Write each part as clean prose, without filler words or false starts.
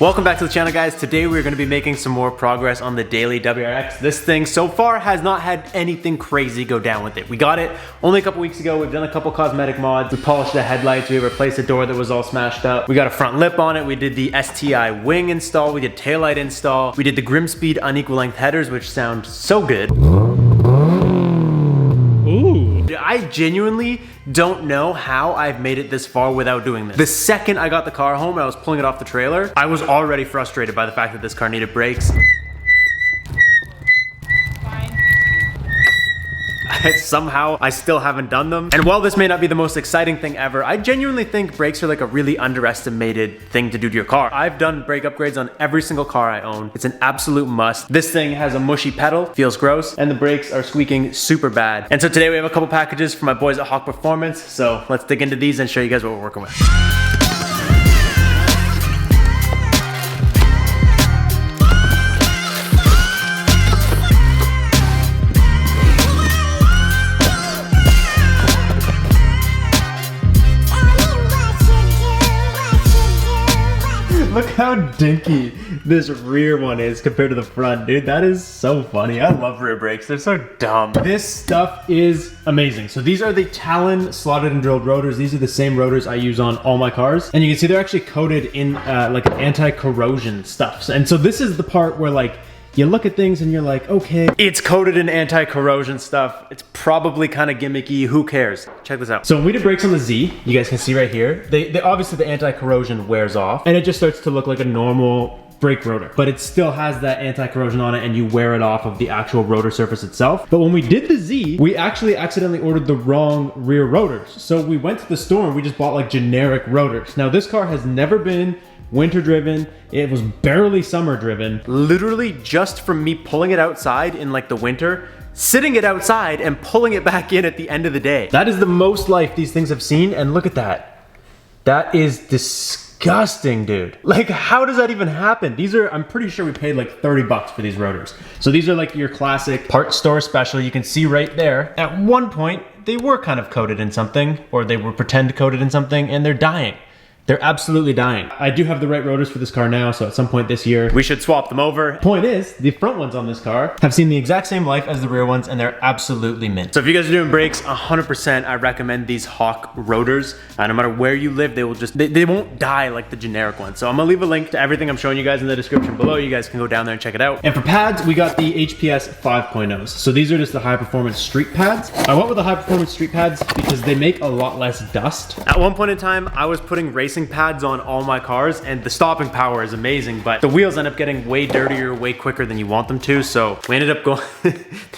Welcome back to the channel, guys. Today we're going to be making some more progress on the Daily WRX. This thing so far has not had anything crazy go down with it. We got it only a couple weeks ago. We've done a couple cosmetic mods. We polished the headlights. We replaced a door that was all smashed up. We got a front lip on it. We did the STI wing install. We did taillight install. We did the Grimspeed unequal length headers, which sound so good. Ooh. I genuinely don't know how I've made it this far without doing this. The second I got the car home and I was pulling it off the trailer, I was already frustrated by the fact that this car needed brakes. Somehow I still haven't done them. And while this may not be the most exciting thing ever, I genuinely think brakes are like a really underestimated thing to do to your car. I've done brake upgrades on every single car I own. It's an absolute must. This thing has a mushy pedal, feels gross, and the brakes are squeaking super bad. And so today we have a couple packages from my boys at Hawk Performance. So let's dig into these and show you guys what we're working with. Look how dinky this rear one is compared to the front, dude. That is so funny. I love rear brakes. They're so dumb. This stuff is amazing. So these are the Talon slotted and drilled rotors. These are the same rotors I use on all my cars. And you can see they're actually coated in like anti-corrosion stuff. And so this is the part where like, you look at things and you're like, okay, it's coated in anti-corrosion stuff. It's probably kind of gimmicky. Who cares? Check this out. So when we did brakes on the Z, you guys can see right here, they obviously the anti-corrosion wears off and it just starts to look like a normal brake rotor, but it still has that anti-corrosion on it and you wear it off of the actual rotor surface itself. But when we did the Z, we actually accidentally ordered the wrong rear rotors. So we went to the store and we just bought like generic rotors. Now this car has never been winter driven. It was barely summer driven. Literally just from me pulling it outside in like the winter, sitting it outside and pulling it back in at the end of the day. That is the most life these things have seen. And look at that. That is disgusting, dude. Like, how does that even happen? These are, I'm pretty sure we paid like 30 bucks for these rotors. So these are like your classic parts store special. You can see right there, at one point, they were kind of coated in something, or they were pretend coated in something, and they're dying. They're absolutely dying. I do have the right rotors for this car now, so at some point this year, we should swap them over. Point is, the front ones on this car have seen the exact same life as the rear ones, and they're absolutely mint. So if you guys are doing brakes, 100% I recommend these Hawk rotors. No matter where you live, they will just, they won't die like the generic ones. So I'm gonna leave a link to everything I'm showing you guys in the description below. You guys can go down there and check it out. And for pads, we got the HPS 5.0s. So these are just the high performance street pads. I went with the high performance street pads because they make a lot less dust. At one point in time, I was putting racing pads on all my cars and the stopping power is amazing, but the wheels end up getting way dirtier way quicker than you want them to. So we ended up going,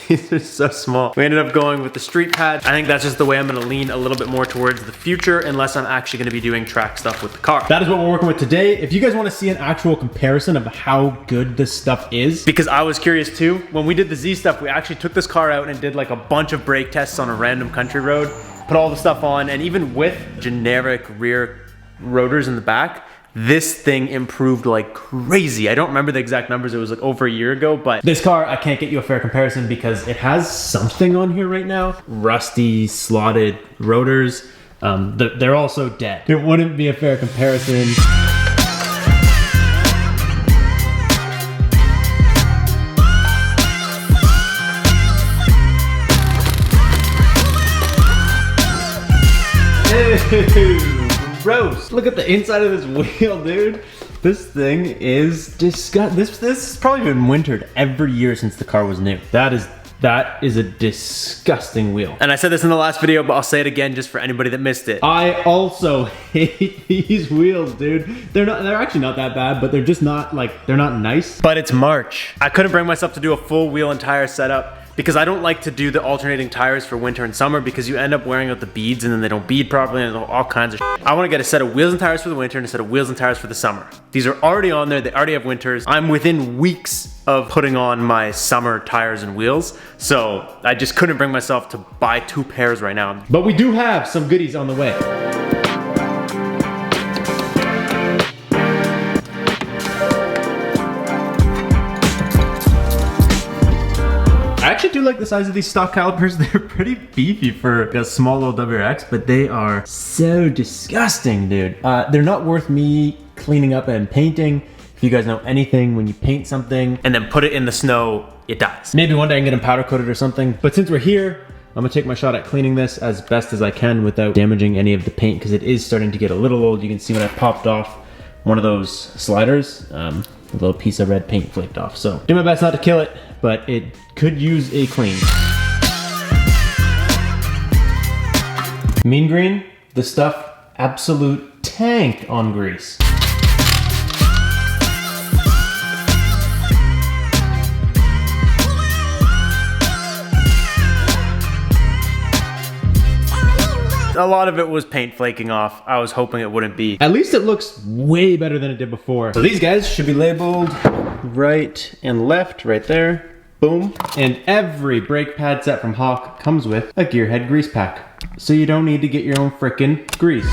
these are so small. We ended up going with the street pads. I think that's just the way I'm gonna lean a little bit more towards the future unless I'm actually gonna be doing track stuff with the car. That is what we're working with today. If you guys wanna see an actual comparison of how good this stuff is, because I was curious too, when we did the Z stuff, we actually took this car out and did like a bunch of brake tests on a random country road, put all the stuff on, and even with generic rear rotors in the back, this thing improved like crazy. I don't remember the exact numbers. It was like over a year ago, but this car, I can't get you a fair comparison because it has something on here right now. Rusty slotted rotors. They're also dead. It wouldn't be a fair comparison. Gross. Look at the inside of this wheel, dude. This thing is disgusting. This has probably been wintered every year since the car was new. That is a disgusting wheel. And I said this in the last video, but I'll say it again just for anybody that missed it. I also hate these wheels, dude. They're actually not that bad, but they're just not like, they're not nice. But it's March. I couldn't bring myself to do a full wheel and tire setup because I don't like to do the alternating tires for winter and summer because you end up wearing out the beads and then they don't bead properly and all kinds of shit. I want to get a set of wheels and tires for the winter and a set of wheels and tires for the summer. These are already on there. They already have winters. I'm within weeks of putting on my summer tires and wheels. So I just couldn't bring myself to buy 2 pairs right now. But we do have some goodies on the way. I actually do like the size of these stock calipers. They're pretty beefy for a small little WRX, but they are so disgusting, dude. They're not worth me cleaning up and painting. If you guys know anything, when you paint something and then put it in the snow, it dies. Maybe one day I can get them powder coated or something. But since we're here, I'm gonna take my shot at cleaning this as best as I can without damaging any of the paint, because it is starting to get a little old. You can see when I popped off one of those sliders, a little piece of red paint flaked off. So do my best not to kill it, but it could use a clean. Mean green, the stuff, absolute tank on grease. A lot of it was paint flaking off. I was hoping it wouldn't be. At least it looks way better than it did before. So these guys should be labeled right and left, right there. Boom. And every brake pad set from Hawk comes with a gearhead grease pack. So you don't need to get your own frickin' grease.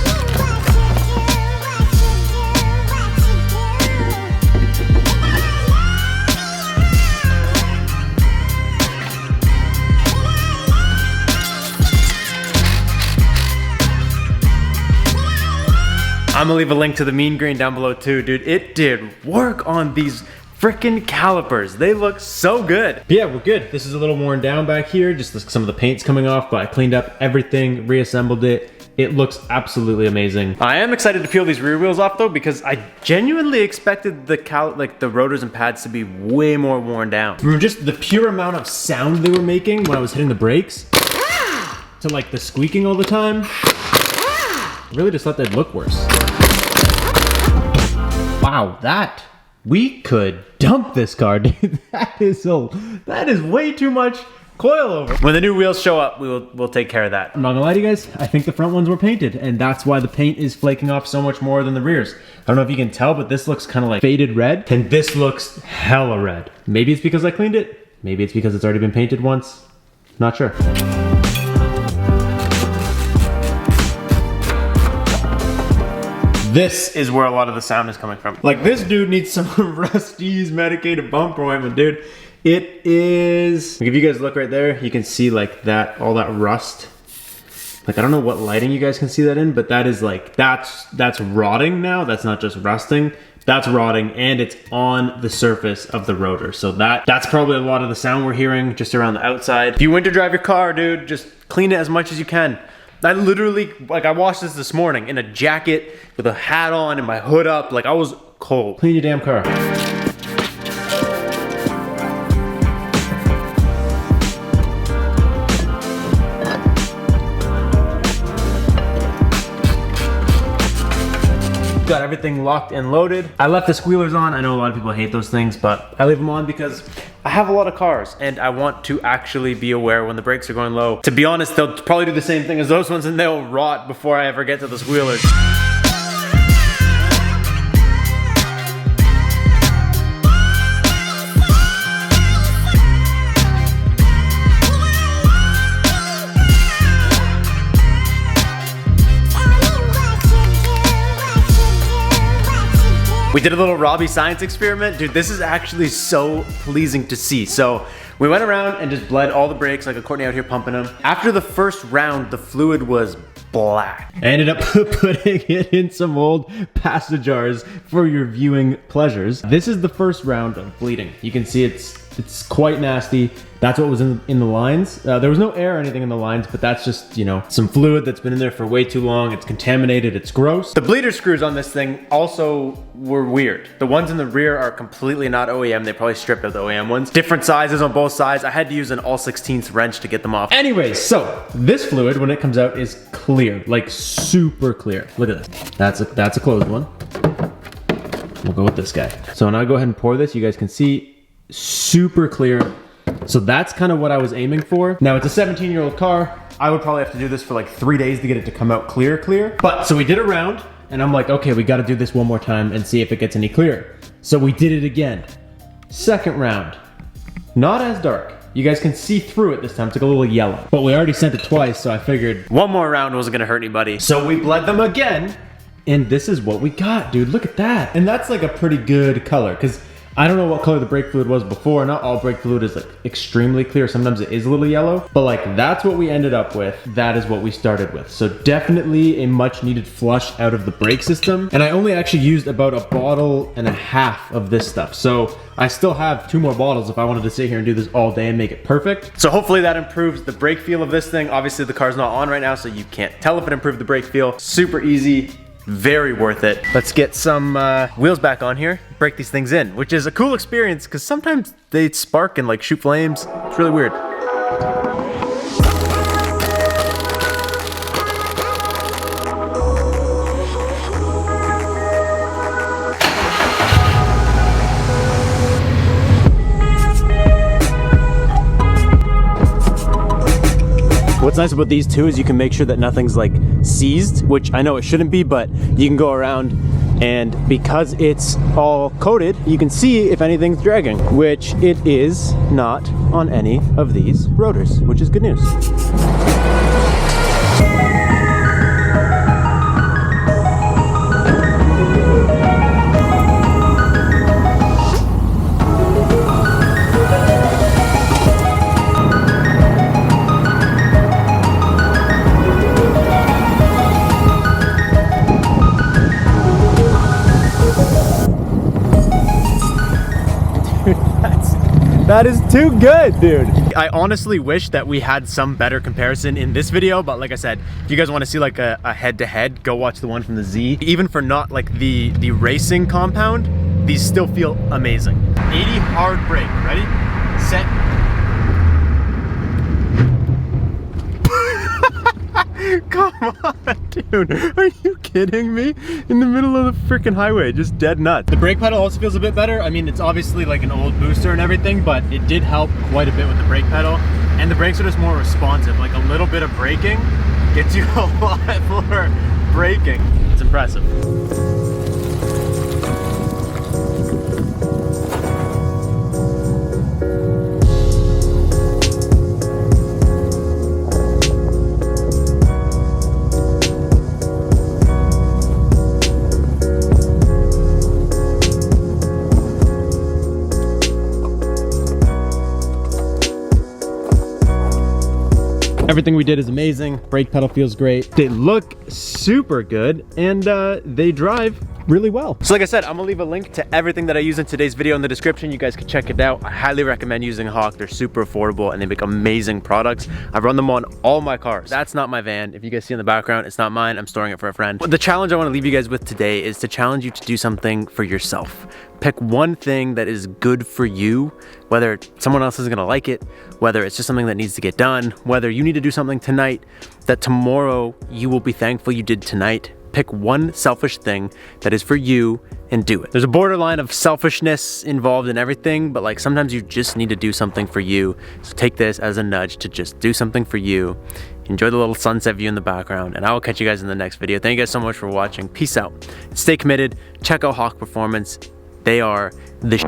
I'm gonna leave a link to the mean green down below too, dude. It did work on these freaking calipers. They look so good. But yeah, we're good. This is a little worn down back here, just some of the paint's coming off, but I cleaned up everything, reassembled it. It looks absolutely amazing. I am excited to peel these rear wheels off though, because I genuinely expected the rotors and pads to be way more worn down. From just the pure amount of sound they were making when I was hitting the brakes, to like the squeaking all the time, I really just thought they'd look worse. Wow, we could dump this car, dude. That is way too much coilover. When the new wheels show up, we'll take care of that. I'm not gonna lie to you guys, I think the front ones were painted, and that's why the paint is flaking off so much more than the rears. I don't know if you can tell, but this looks kind of like faded red, and this looks hella red. Maybe it's because I cleaned it. Maybe it's because it's already been painted once. Not sure. This is where a lot of the sound is coming from. Like, this dude needs some Rusty's medicated bumper ointment, dude. It is, like, if you guys look right there, you can see like that, all that rust. Like, I don't know what lighting you guys can see that in, but that is like, that's rotting now. That's not just rusting. That's rotting, and it's on the surface of the rotor. So that's probably a lot of the sound we're hearing just around the outside. If you winter drive your car, dude, just clean it as much as you can. I literally, like, I washed this morning in a jacket with a hat on and my hood up. Like, I was cold. Clean your damn car. Got everything locked and loaded. I left the squealers on. I know a lot of people hate those things, but I leave them on because I have a lot of cars and I want to actually be aware when the brakes are going low. To be honest, they'll probably do the same thing as those ones and they'll rot before I ever get to the squealers. We did a little Robbie science experiment. Dude, this is actually so pleasing to see. So we went around and just bled all the brakes, like a Courtney out here pumping them. After the first round, the fluid was black. I ended up putting it in some old pasta jars for your viewing pleasures. This is the first round of bleeding. You can see it's quite nasty. That's what was in the lines. There was no air or anything in the lines, but that's just, you know, some fluid that's been in there for way too long. It's contaminated, it's gross. The bleeder screws on this thing also were weird. The ones in the rear are completely not OEM. They probably stripped out the OEM ones. Different sizes on both sides. I had to use an all-16th wrench to get them off. Anyways, so this fluid, when it comes out, is clear, like super clear. Look at this. That's a closed one. We'll go with this guy. So now go ahead and pour this. You guys can see, super clear. So that's kind of what I was aiming for. Now it's a 17-year-old car. I would probably have to do this for like 3 days to get it to come out clear. But so we did a round and I'm like, okay, we got to do this one more time and see if it gets any clearer. So we did it again. Second round, not as dark. You guys can see through it this time. It's like a little yellow, but we already sent it twice. So I figured one more round wasn't gonna hurt anybody. So we bled them again and this is what we got, dude. Look at that. And that's like a pretty good color because I don't know what color the brake fluid was before. Not all brake fluid is like extremely clear. Sometimes it is a little yellow, but like that's what we ended up with. That is what we started with. So definitely a much needed flush out of the brake system. And I only actually used about a bottle and a half of this stuff. So I still have 2 more bottles if I wanted to sit here and do this all day and make it perfect. So hopefully that improves the brake feel of this thing. Obviously the car's not on right now, so you can't tell if it improved the brake feel. Super easy, very worth it. Let's get some wheels back on here, break these things in, which is a cool experience because sometimes they spark and like shoot flames. It's really weird. What's nice about these two is you can make sure that nothing's like seized, which I know it shouldn't be, but you can go around and because it's all coated, you can see if anything's dragging, which it is not on any of these rotors, which is good news. That is too good, dude. I honestly wish that we had some better comparison in this video, but like I said, if you guys want to see like a head-to-head, go watch the one from the Z. Even for not like the racing compound, these still feel amazing. 80 hard brake, ready, set. Come on, dude. Are you kidding me? In the middle of the freaking highway, just dead nuts. The brake pedal also feels a bit better. I mean, it's obviously like an old booster and everything, but it did help quite a bit with the brake pedal. And the brakes are just more responsive. Like a little bit of braking gets you a lot more braking. It's impressive. Everything we did is amazing. Brake pedal feels great. They look super good and they drive really well. So like I said, I'm gonna leave a link to everything that I use in today's video in the description. You guys can check it out. I highly recommend using Hawk. They're super affordable and they make amazing products. I've run them on all my cars. That's not my van. If you guys see in the background, it's not mine. I'm storing it for a friend. The challenge I wanna leave you guys with today is to challenge you to do something for yourself. Pick one thing that is good for you, whether someone else is gonna like it, whether it's just something that needs to get done, whether you need to do something tonight that tomorrow you will be thankful you did tonight. Pick one selfish thing that is for you and do it. There's a borderline of selfishness involved in everything, but like sometimes you just need to do something for you. So take this as a nudge to just do something for you. Enjoy the little sunset view in the background, and I will catch you guys in the next video. Thank you guys so much for watching. Peace out. Stay committed. Check out Hawk Performance. They are the